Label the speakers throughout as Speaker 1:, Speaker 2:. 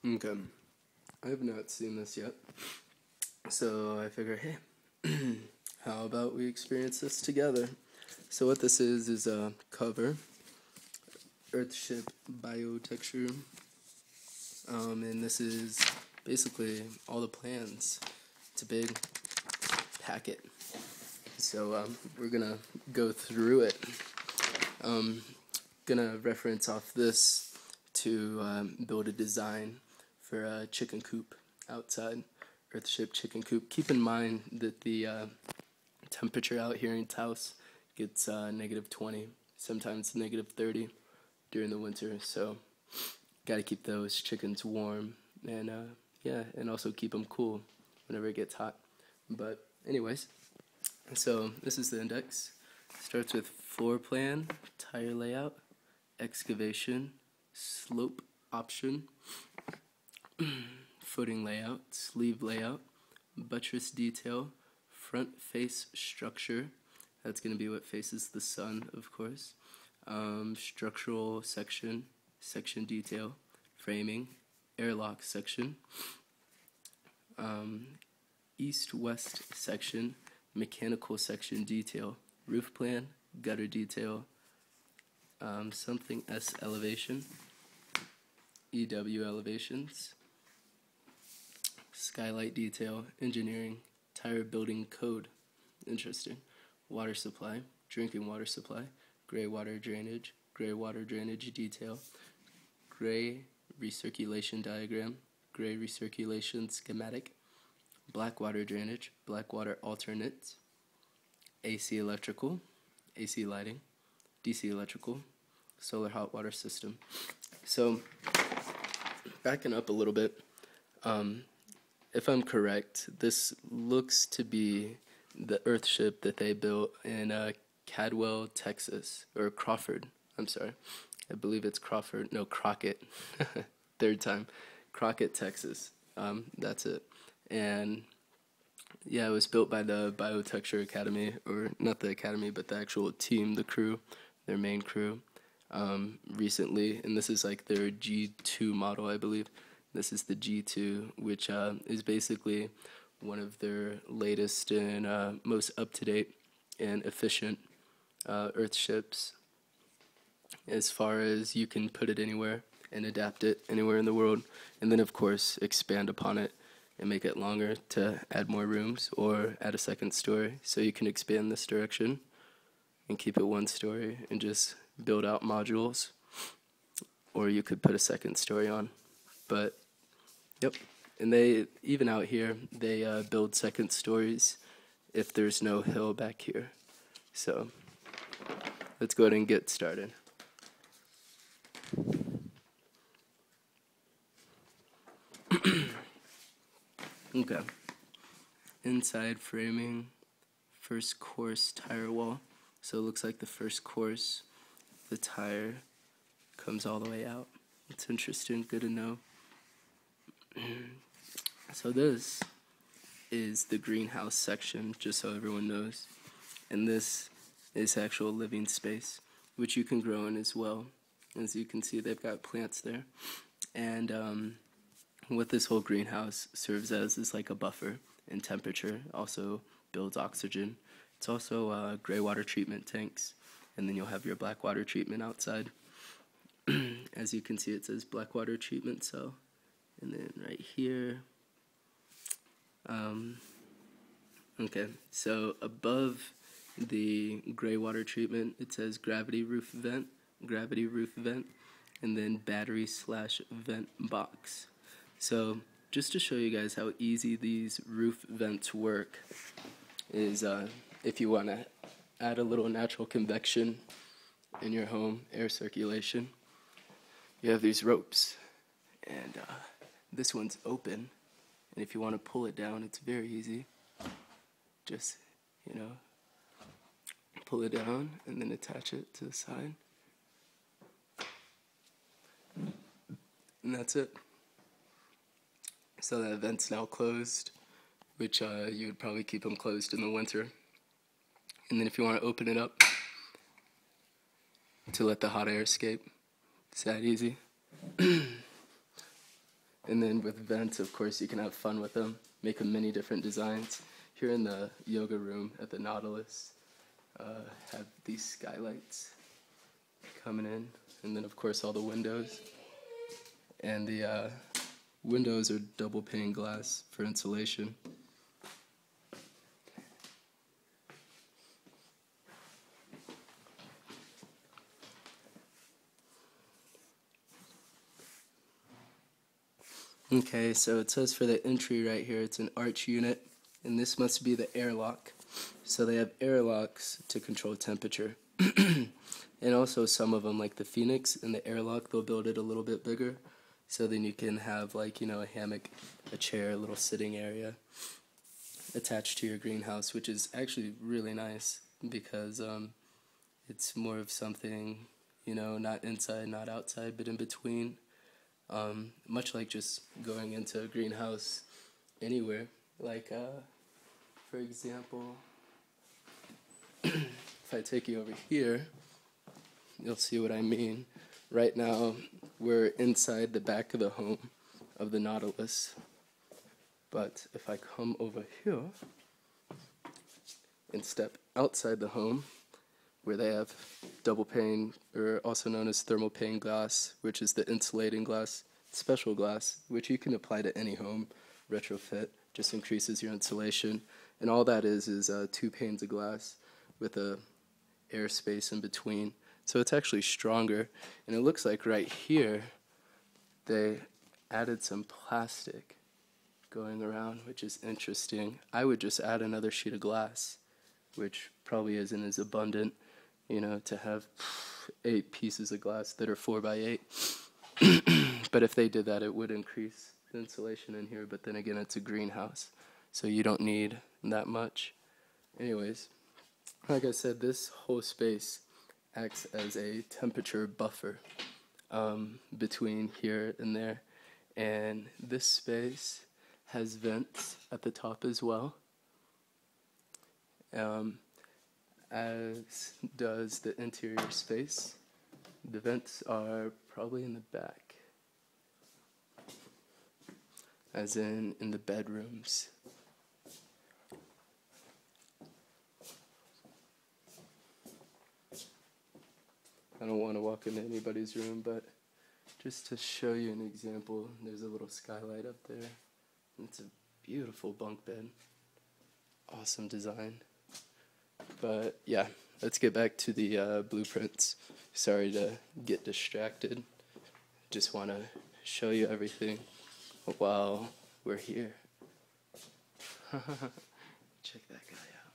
Speaker 1: Okay, I have not seen this yet, so I figure, hey, how about we experience this together? So what this is a cover, Earthship Biotexture, and this is basically all the plans. It's a big packet, so we're gonna go through it. Gonna reference off this to build a design for a chicken coop outside, Earthship chicken coop. Keep in mind that the temperature out here in Taos gets -20, sometimes -30 during the winter, so gotta keep those chickens warm and yeah, and also keep them cool whenever it gets hot. But anyways, so this is the index. Starts with floor plan, tire layout, excavation, slope option, footing layout, sleeve layout, buttress detail, front face structure. That's going to be what faces the sun, of course. Structural section, section detail, framing, airlock section, east-west section, mechanical section detail, roof plan, gutter detail, something S elevation, EW elevations, skylight detail, engineering, tire building code, interesting, water supply, drinking water supply, gray water drainage detail, gray recirculation diagram, gray recirculation schematic, black water drainage, black water alternate, AC electrical, AC lighting, DC electrical, solar hot water system. So, backing up a little bit, if I'm correct, this looks to be the Earthship that they built in Cadwell, Texas, or Crawford, I'm sorry. I believe it's Crawford, no, Crockett, third time, Crockett, Texas, that's it. And yeah, it was built by the Biotexture Academy, or not the academy, but the actual team, the crew, their main crew, recently, and this is like their G2 model, I believe. This is the G2, which is basically one of their latest and most up-to-date and efficient Earthships, as far as you can put it anywhere and adapt it anywhere in the world, and then of course expand upon it and make it longer to add more rooms or add a second story. So you can expand this direction and keep it one story and just build out modules, or you could put a second story on. But yep, and they even out here they build second stories if there's no hill back here. So let's go ahead and get started. Okay, inside framing, first course tire wall. So it looks like the first course, the tire comes all the way out. It's interesting, good to know. So this is the greenhouse section, just so everyone knows. And this is actual living space, which you can grow in as well. As you can see, they've got plants there. And what this whole greenhouse serves as is like a buffer in temperature, also builds oxygen. It's also gray water treatment tanks, and then you'll have your black water treatment outside. As you can see, it says black water treatment cell, and then right here, okay, so above the gray water treatment, it says gravity roof vent, and then battery/vent box. So just to show you guys how easy these roof vents work is if you want to add a little natural convection in your home, air circulation, you have these ropes, and this one's open, and if you want to pull it down, it's very easy. Just, pull it down and then attach it to the side, and that's it. So that vent's now closed, which you would probably keep them closed in the winter. And then if you want to open it up to let the hot air escape, it's that easy. And then with vents, of course, you can have fun with them, make them many different designs. Here in the yoga room at the Nautilus, have these skylights coming in, and then of course all the windows. And the windows are double pane glass for insulation. Okay, so it says for the entry right here, it's an arch unit, and this must be the airlock. So they have airlocks to control temperature. And also some of them, like the Phoenix and the airlock, they'll build it a little bit bigger. So then you can have, like, you know, a hammock, a chair, a little sitting area attached to your greenhouse, which is actually really nice because it's more of something, you know, not inside, not outside, but in between. Much like just going into a greenhouse anywhere. Like, for example, if I take you over here, you'll see what I mean. Right now, we're inside the back of the home of the Nautilus. But if I come over here and step outside the home, where they have double pane, or also known as thermal pane glass, which is the insulating glass, special glass, which you can apply to any home, retrofit, just increases your insulation. And all that is 2 panes of glass with a air space in between. So it's actually stronger. And it looks like right here, they added some plastic going around, which is interesting. I would just add another sheet of glass, which probably isn't as abundant, you know, to have 8 pieces of glass that are 4 by 8. But if they did that, it would increase the insulation in here. But then again, it's a greenhouse, so you don't need that much. Anyways, like I said, this whole space acts as a temperature buffer between here and there. And this space has vents at the top as well, as does the interior space. The vents are probably in the back, as in the bedrooms. I don't want to walk into anybody's room, but just to show you an example, there's a little skylight up there. It's a beautiful bunk bed. Awesome design. But yeah, let's get back to the blueprints. Sorry to get distracted. Just want to show you everything while we're here. Check that guy out.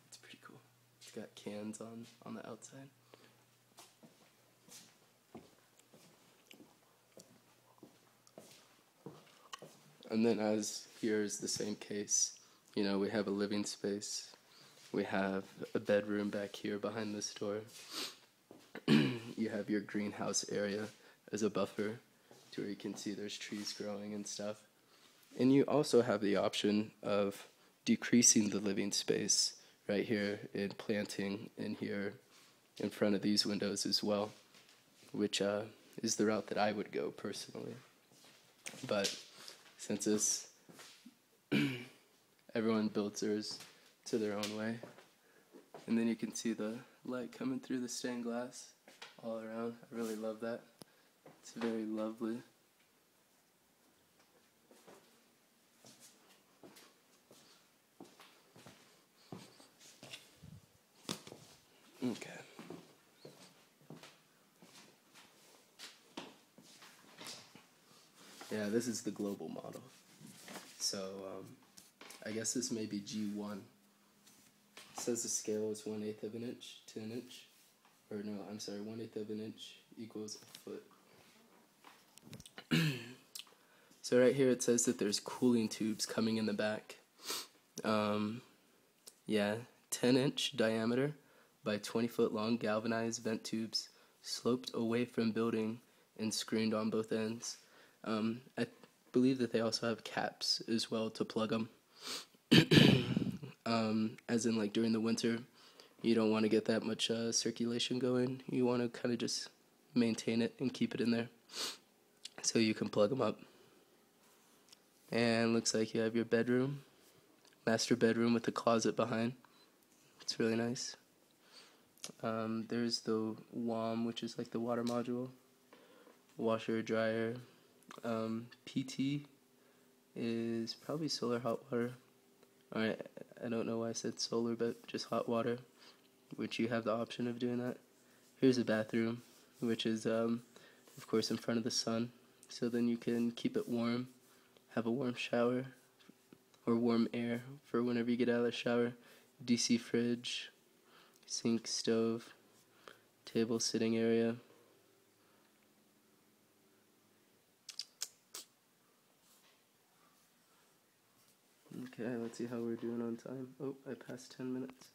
Speaker 1: It's pretty cool. It's got cans on the outside. And then as here is the same case, you know, we have a living space. We have a bedroom back here behind this door. You have your greenhouse area as a buffer to where you can see there's trees growing and stuff. And you also have the option of decreasing the living space right here and planting in here in front of these windows as well, which is the route that I would go personally. But since this, everyone builds theirs to their own way. And then you can see the light coming through the stained glass all around. I really love that. It's very lovely. Okay. Yeah, this is the global model. So, I guess this may be G1. It says the scale is 1/8 of an inch to an inch. Or no, I'm sorry, 1/8 of an inch equals a foot. So right here it says that there's cooling tubes coming in the back. Yeah, 10-inch diameter by 20-foot long galvanized vent tubes sloped away from building and screened on both ends. I believe that they also have caps as well to plug them. As in, like, during the winter, you don't want to get that much circulation going. You want to kind of just maintain it and keep it in there. So you can plug them up. And looks like you have your bedroom, master bedroom with a closet behind. It's really nice. There's the WOM, which is like the water module, washer, dryer. PT is probably solar hot water. Alright, I don't know why I said solar, but just hot water, which you have the option of doing that. Here's a bathroom, which is, of course, in front of the sun, so then you can keep it warm, have a warm shower, or warm air for whenever you get out of the shower. DC fridge, sink, stove, table, sitting area. Okay, let's see how we're doing on time. Oh, I passed 10 minutes.